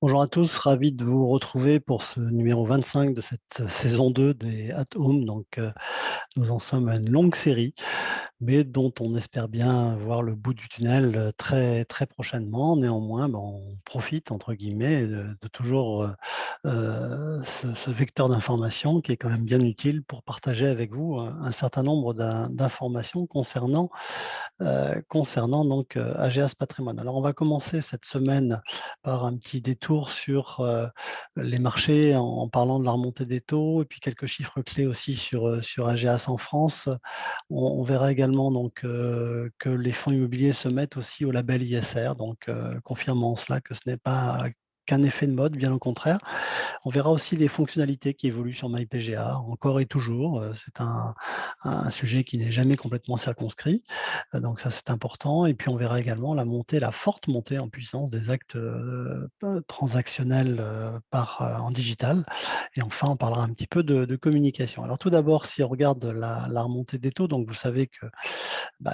Bonjour à tous, ravi de vous retrouver pour ce numéro 25 de cette saison 2 des At Home. Nous en sommes à une longue série, mais dont on espère bien voir le bout du tunnel très, très prochainement. Néanmoins, on profite, entre guillemets, de toujours ce vecteur d'information qui est quand même bien utile pour partager avec vous un certain nombre d'informations concernant AGAS Patrimoine. Alors, on va commencer cette semaine par un petit détour sur les marchés en parlant de la remontée des taux et puis quelques chiffres clés aussi sur AGAS en France. On verra également que les fonds immobiliers se mettent aussi au label ISR, confirmant cela que ce n'est pas qu'un effet de mode, bien au contraire. On verra aussi les fonctionnalités qui évoluent sur MyPGA, encore et toujours. C'est un sujet qui n'est jamais complètement circonscrit. Donc ça, c'est important. Et puis, on verra également la forte montée en puissance des actes transactionnels en digital. Et enfin, on parlera un petit peu de communication. Alors tout d'abord, si on regarde la remontée des taux, donc vous savez que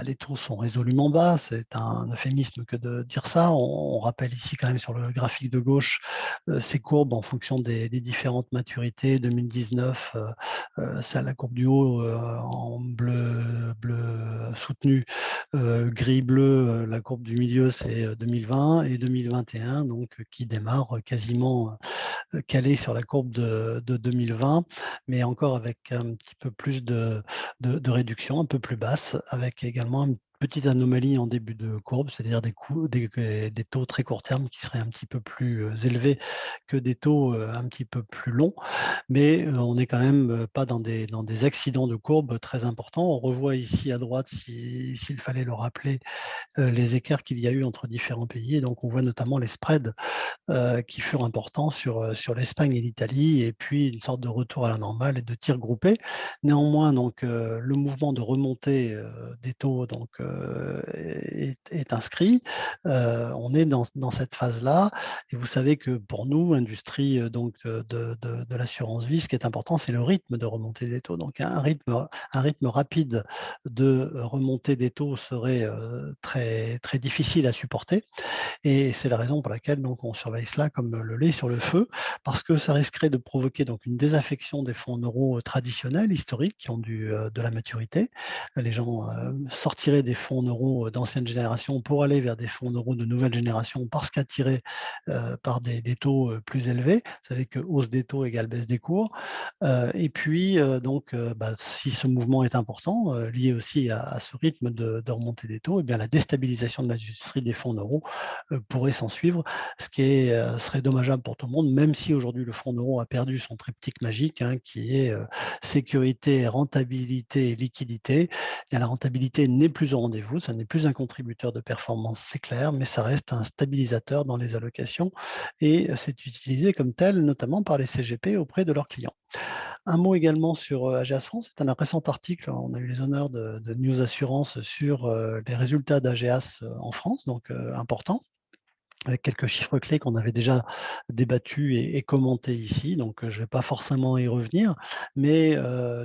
les taux sont résolument bas. C'est un euphémisme que de dire ça. On rappelle ici quand même sur le graphique de gauche ces courbes en fonction des différentes maturités. 2019, c'est à la courbe du haut en bleu soutenu, gris-bleu, la courbe du milieu, c'est 2020 et 2021, qui démarre quasiment calé sur la courbe de 2020, mais encore avec un petit peu plus de réduction, un peu plus basse, avec également une petite anomalie en début de courbe, c'est-à-dire des taux très court terme qui seraient un petit peu plus élevés que des taux un petit peu plus longs. Mais on n'est quand même pas dans des accidents de courbe très importants. On revoit ici à droite, s'il fallait le rappeler, les écarts qu'il y a eu entre différents pays. Et donc, on voit notamment les spreads qui furent importants sur l'Espagne et l'Italie, et puis une sorte de retour à la normale et de tir groupé. Néanmoins, le mouvement de remontée des taux est inscrit. On est dans cette phase-là, et vous savez que pour nous, industrie de l'assurance vie, ce qui est important, c'est le rythme de remontée des taux. Donc un rythme rapide de remontée des taux serait très, très difficile à supporter. Et c'est la raison pour laquelle on surveille cela comme le lait sur le feu, parce que ça risquerait de provoquer une désaffection des fonds en euros traditionnels, historiques, qui ont de la maturité. Les gens sortiraient des fonds en euros d'ancienne génération pour aller vers des fonds en euros de nouvelle génération parce qu'attirés par des taux plus élevés. Vous savez que hausse des taux égale baisse des cours. Et puis, si ce mouvement est important, lié aussi à ce rythme de remontée des taux, eh bien, la déstabilisation de l'industrie des fonds en euros pourrait s'en suivre, serait dommageable pour tout le monde, même si aujourd'hui le fonds euro a perdu son triptyque magique, qui est sécurité, rentabilité et liquidité. Et la rentabilité n'est plus au rendez-vous, ça n'est plus un contributeur de performance, c'est clair, mais ça reste un stabilisateur dans les allocations et c'est utilisé comme tel, notamment par les CGP auprès de leurs clients. Un mot également sur AGAS France. C'est un récent article. On a eu les honneurs de News Assurance sur les résultats d'AGAS en France, important, avec quelques chiffres clés qu'on avait déjà débattus et commentés ici. Je ne vais pas forcément y revenir, mais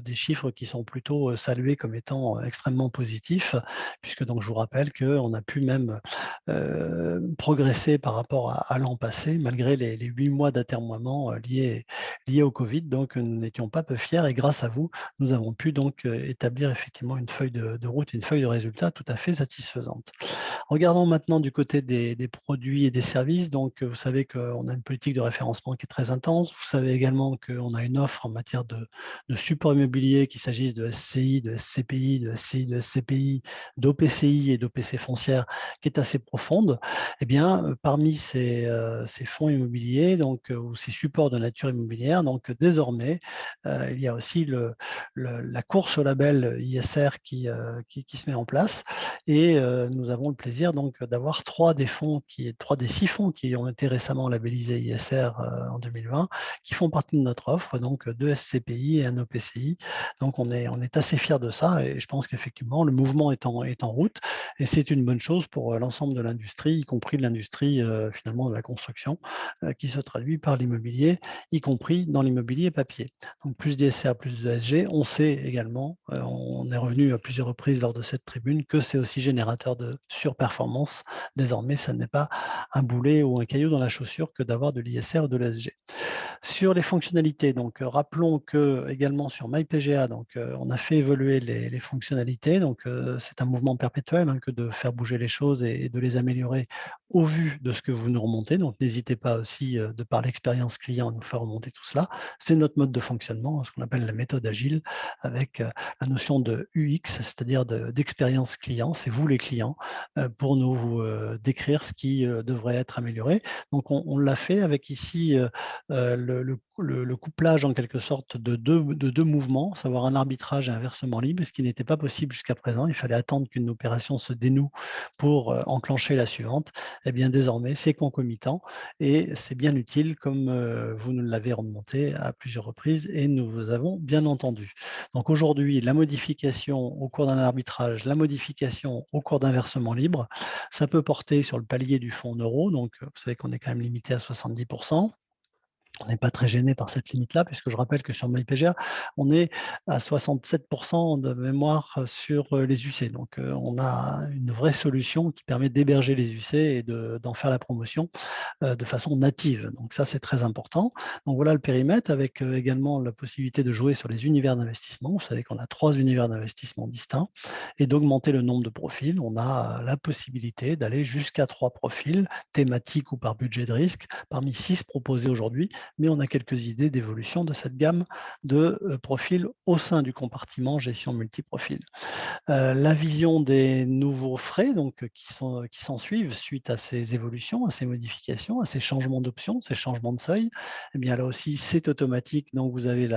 des chiffres qui sont plutôt salués comme étant extrêmement positifs, puisque je vous rappelle qu'on a pu même progresser par rapport à l'an passé, malgré les 8 mois d'atermoiement liés au Covid. Nous n'étions pas peu fiers et grâce à vous, nous avons pu établir effectivement une feuille de route, une feuille de résultat tout à fait satisfaisante. Regardons maintenant du côté des produits et des services. Vous savez qu'on a une politique de référencement qui est très intense. Vous savez également qu'on a une offre en matière de support immobilier, qu'il s'agisse de SCI, de SCPI, de SCI, de SCPI, d'OPCI et d'OPC foncière, qui est assez profonde. Eh bien, parmi ces fonds immobiliers ou ces supports de nature immobilière, désormais, il y a aussi la course au label ISR qui se met en place. Et nous avons le plaisir d'avoir trois des 6 fonds qui ont été récemment labellisés ISR en 2020, qui font partie de notre offre, donc 2 SCPI et un OPCI. On est assez fiers de ça et je pense qu'effectivement, le mouvement est en route et c'est une bonne chose pour l'ensemble de l'industrie, y compris de l'industrie finalement de la construction, qui se traduit par l'immobilier, y compris dans l'immobilier papier. Donc plus d'ISR, plus de ESG. On sait également, on est revenu à plusieurs reprises lors de cette tribune, que c'est aussi générateur de surperformance. Désormais, ça n'est pas un boulet ou un caillou dans la chaussure que d'avoir de l'ISR ou de l'ESG. Sur les fonctionnalités, donc rappelons que également sur MyPGA, donc on a fait évoluer les fonctionnalités. Donc c'est un mouvement perpétuel hein, que de faire bouger les choses et de les améliorer au vu de ce que vous nous remontez. Donc n'hésitez pas aussi, de par l'expérience client, à nous faire remonter tout cela. C'est notre mode de fonctionnement, hein, ce qu'on appelle la méthode agile, avec la notion de UX, c'est-à-dire d'expérience client. C'est vous les clients pour nous décrire ce qui devrait être amélioré. Donc on l'a fait avec ici le couplage en quelque sorte de deux mouvements, savoir un arbitrage et un versement libre, ce qui n'était pas possible jusqu'à présent. Il fallait attendre qu'une opération se dénoue pour enclencher la suivante. Eh bien désormais, c'est concomitant et c'est bien utile comme vous nous l'avez remonté à plusieurs reprises et nous vous avons bien entendu. Donc aujourd'hui, la modification au cours d'un arbitrage, la modification au cours d'un versement libre, ça peut porter sur le palier du fonds en euros. Donc vous savez qu'on est quand même limité à 70%. On n'est pas très gêné par cette limite-là, puisque je rappelle que sur MyPGA, on est à 67% de mémoire sur les UC. Donc, on a une vraie solution qui permet d'héberger les UC et d'en faire la promotion de façon native. Donc, ça, c'est très important. Donc, voilà le périmètre avec également la possibilité de jouer sur les univers d'investissement. Vous savez qu'on a 3 univers d'investissement distincts et d'augmenter le nombre de profils. On a la possibilité d'aller jusqu'à 3 profils thématiques ou par budget de risque parmi 6 proposés aujourd'hui, mais on a quelques idées d'évolution de cette gamme de profils au sein du compartiment gestion multiprofil. La vision des nouveaux frais donc, qui s'ensuivent suite à ces évolutions, à ces modifications, à ces changements d'options, ces changements de seuil, eh bien là aussi c'est automatique. Donc vous avez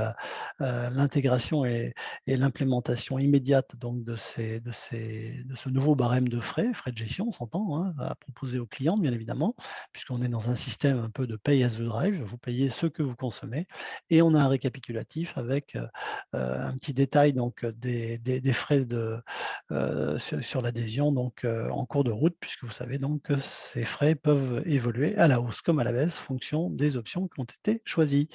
l'intégration et l'implémentation immédiate donc, de ce nouveau barème de frais de gestion, on s'entend, hein, à proposer aux clients bien évidemment, puisqu'on est dans un système un peu de pay as the drive, vous payez ce que vous consommez et on a un récapitulatif avec un petit détail donc, des frais sur l'adhésion donc, en cours de route, puisque vous savez donc que ces frais peuvent évoluer à la hausse comme à la baisse, fonction des options qui ont été choisies.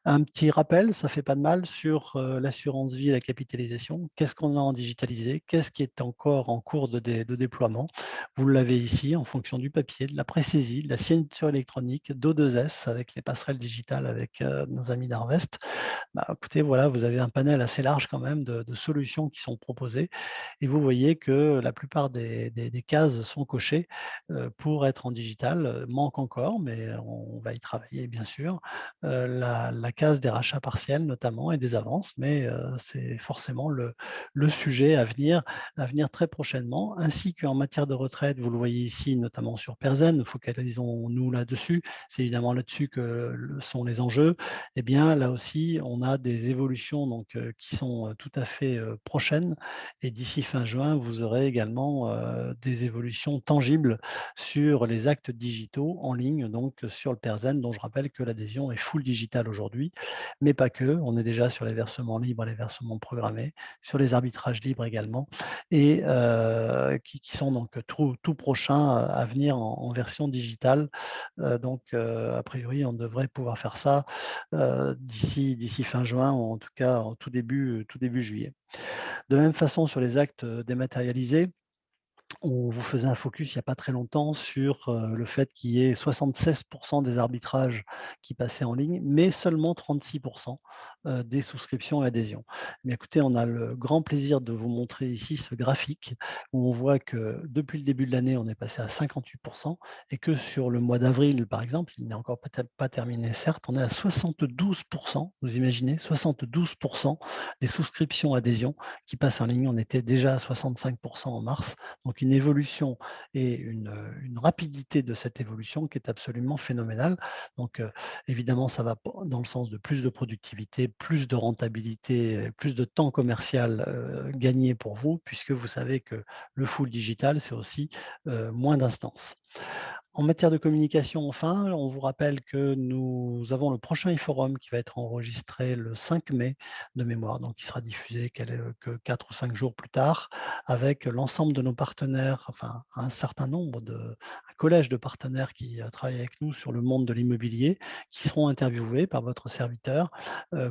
Un petit rappel, ça fait pas de mal sur l'assurance vie et la capitalisation. Qu'est-ce qu'on a en digitalisé? Qu'est-ce qui est encore en cours de déploiement? Vous l'avez ici en fonction du papier, de la pré-saisie, de la signature électronique, d'O2S avec les passerelles digitales avec nos amis d'Harvest. Bah, écoutez, voilà, vous avez un panel assez large quand même de solutions qui sont proposées et vous voyez que la plupart des cases sont cochées pour être en digital. Manque encore, mais on va y travailler bien sûr. La case des rachats partiels notamment et des avances, mais c'est forcément le sujet à venir très prochainement, ainsi qu'en matière de retraite, vous le voyez ici, notamment sur Perzen, focalisons-nous là-dessus, c'est évidemment là-dessus que sont les enjeux. Eh bien, là aussi, on a des évolutions donc, qui sont tout à fait prochaines. Et d'ici fin juin, vous aurez également des évolutions tangibles sur les actes digitaux en ligne, donc sur le Perzen, dont je rappelle que l'adhésion est full digital aujourd'hui, mais pas que. On est déjà sur les versements libres, les versements programmés, sur les arbitrages libres également, et qui sont donc tout prochains à venir en version digitale. Donc, a priori, on devrait pouvoir faire ça d'ici fin juin, ou en tout cas en tout début juillet. De la même façon, sur les actes dématérialisés, on vous faisait un focus il n'y a pas très longtemps sur le fait qu'il y ait 76% des arbitrages qui passaient en ligne, mais seulement 36% des souscriptions et adhésions. Mais écoutez, on a le grand plaisir de vous montrer ici ce graphique où on voit que depuis le début de l'année, on est passé à 58% et que sur le mois d'avril, par exemple, il n'est encore peut-être pas terminé, certes, on est à 72%. Vous imaginez, 72% des souscriptions adhésions qui passent en ligne. On était déjà à 65% en mars. Donc une évolution et une rapidité de cette évolution qui est absolument phénoménale. Donc évidemment, ça va dans le sens de plus de productivité, plus de rentabilité, plus de temps commercial gagné pour vous, puisque vous savez que le full digital, c'est aussi moins d'instances. En matière de communication, enfin, on vous rappelle que nous avons le prochain e-forum qui va être enregistré le 5 mai de mémoire, donc il sera diffusé que 4 ou 5 jours plus tard, avec l'ensemble de nos partenaires, enfin un certain nombre un collège de partenaires qui travaillent avec nous sur le monde de l'immobilier, qui seront interviewés par votre serviteur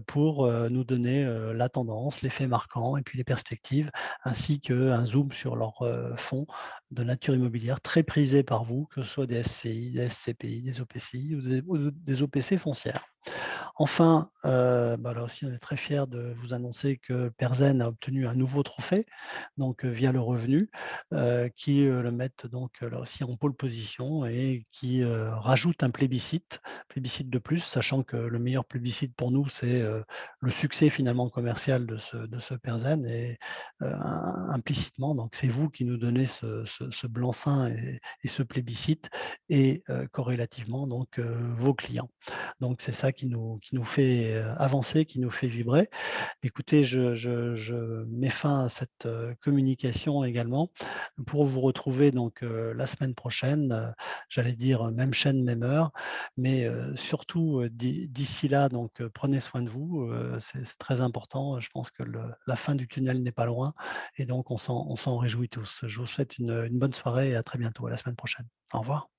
pour nous donner la tendance, les faits marquants et puis les perspectives, ainsi qu'un zoom sur leurs fonds de nature immobilière très prisés par vous vous, que ce soit des SCI, des SCPI, des OPCI ou des OPC foncières. Enfin, là aussi, on est très fiers de vous annoncer que Persen a obtenu un nouveau trophée, donc via le revenu, qui, le mettent donc, là aussi en pole position et qui, rajoute un plébiscite de plus, sachant que le meilleur plébiscite pour nous, c'est, le succès finalement commercial de ce Persen et implicitement, donc c'est vous qui nous donnez ce blanc-seing et ce plébiscite et corrélativement donc, vos clients. Donc c'est ça qui nous fait, avancer, qui nous fait vibrer. Écoutez, je mets fin à cette, communication également pour vous retrouver donc, la semaine prochaine, j'allais dire, même chaîne, même heure, mais, surtout, d'ici là donc, prenez soin de vous, c'est très important. Je pense que la fin du tunnel n'est pas loin et donc on s'en réjouit tous. Je vous souhaite une bonne soirée et à très bientôt, à la semaine prochaine. Au revoir.